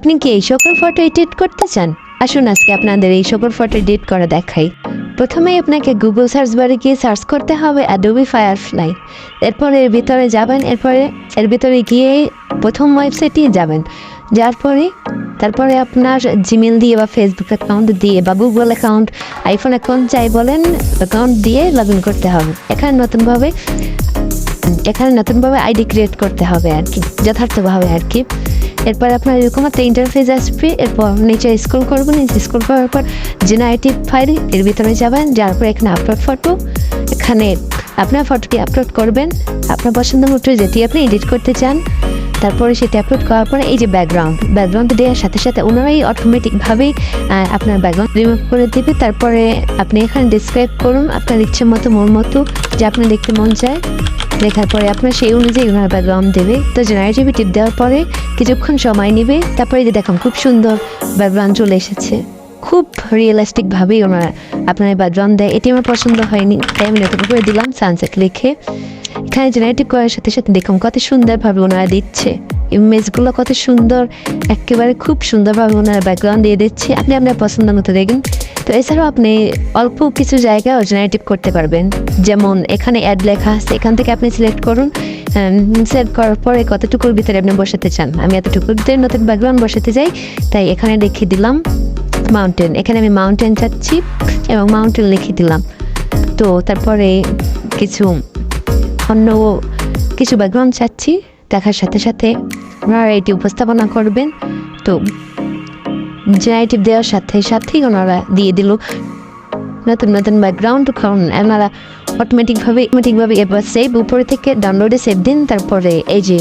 আপনি কি এই সকল ফটো এডিট করতে চান? আসুন আজকে আপনাদের এই সকল ফটো এডিট করা দেখাই। প্রথমেই আপনাকে গুগল সার্চ বারে গিয়ে সার্চ করতে হবে অ্যাডোবি ফায়ারফ্লাই। এরপর এর ভিতরে যাবেন, এর ভিতরে গিয়ে প্রথম ওয়েবসাইটে যাবেন। যার পরে তারপরে আপনার জিমেল দিয়ে বা ফেসবুক অ্যাকাউন্ট দিয়ে বা গুগল অ্যাকাউন্ট, আইফোন অ্যাকাউন্ট যাই বলেন, অ্যাকাউন্ট দিয়ে লগ ইন করতে হবে। এখানে নতুনভাবে আইডি ক্রিয়েট করতে হবে আর কি, যথার্থভাবে আর কি। এরপর আপনার এরকম একটা ইন্টারফেস আসবে। এরপর নিচে স্ক্রল করবেন, নিচে স্ক্রল করার পর জেনারেটিভ ফাইল এর ভিতরে যাবেন। যার পর এখানে আপলোড ফটো, এখানে আপনার ফটোটি আপলোড করবেন আপনার পছন্দ মতো যেটি আপনি এডিট করতে চান। তারপরে সেটি আপলোড করার পরে এই যে ব্যাকগ্রাউন্ড দেওয়ার সাথে সাথে ওনারাই অটোমেটিকভাবেই আপনার ব্যাকগ্রাউন্ড রিমুভ করে দেবে। তারপরে আপনি এখানে ডিসক্রাইব করুন আপনার ইচ্ছে মতো, মন মতো যে আপনার দেখতে মন চায়। দেখার পরে আপনার সেই অনুযায়ী ওনার ব্যাকগ্রাউন্ড দেবে। তো জেনারেটিভ টিপ দেওয়ার পরে কিছুক্ষণ সময় নেবে। তারপরে যে দেখুন খুব সুন্দর ব্যাকগ্রাউন্ড চলে এসেছে, খুব রিয়েলিস্টিকভাবেই ওনারা আপনার ব্যাকগ্রাউন্ড দেয়। এটি আমার পছন্দ হয়নি, তাই আমি নতুন করে দিলাম সানসেট লিখে। এখানে জেনারেটিভ করার সাথে সাথে দেখুন কত সুন্দরভাবে ওনারা দিচ্ছে ইমেজগুলো, কত সুন্দর, একেবারে খুব সুন্দরভাবে ওনারা ব্যাকগ্রাউন্ড দিয়ে দিচ্ছে। আপনি আপনার পছন্দ মতো দেখুন। তো এছাড়াও আপনি অল্প কিছু জায়গায় জেনারেটিভ করতে পারবেন। যেমন এখানে অ্যাড লেখা আছে, এখান থেকে আপনি সিলেক্ট করুন। সিলেক্ট করার পরে কতটুকুর ভিতরে আপনি বসাতে চান। আমি এতটুকুর ভিতরে নতুন ব্যাকগ্রাউন্ড বসাতে চাই, তাই এখানে লিখে দিলাম মাউন্টেন। এখানে আমি মাউন্টেন চাচ্ছি এবং মাউন্টেন লিখে দিলাম। তো তারপরে অন্য কিছু ব্যাকগ্রাউন্ড চাচ্ছি, দেখার সাথে সাথে ওনারা এটি উপস্থাপনা করবেন। তো জেনারেটিভ দেওয়ার সাথে সাথেই ওনারা দিয়ে দিল নতুন ব্যাকগ্রাউন্ড। কারণ ওনারা অটোমেটিকভাবে এবার সেভ উপরে থেকে ডাউনলোডে সেভ দিন। তারপরে এই যে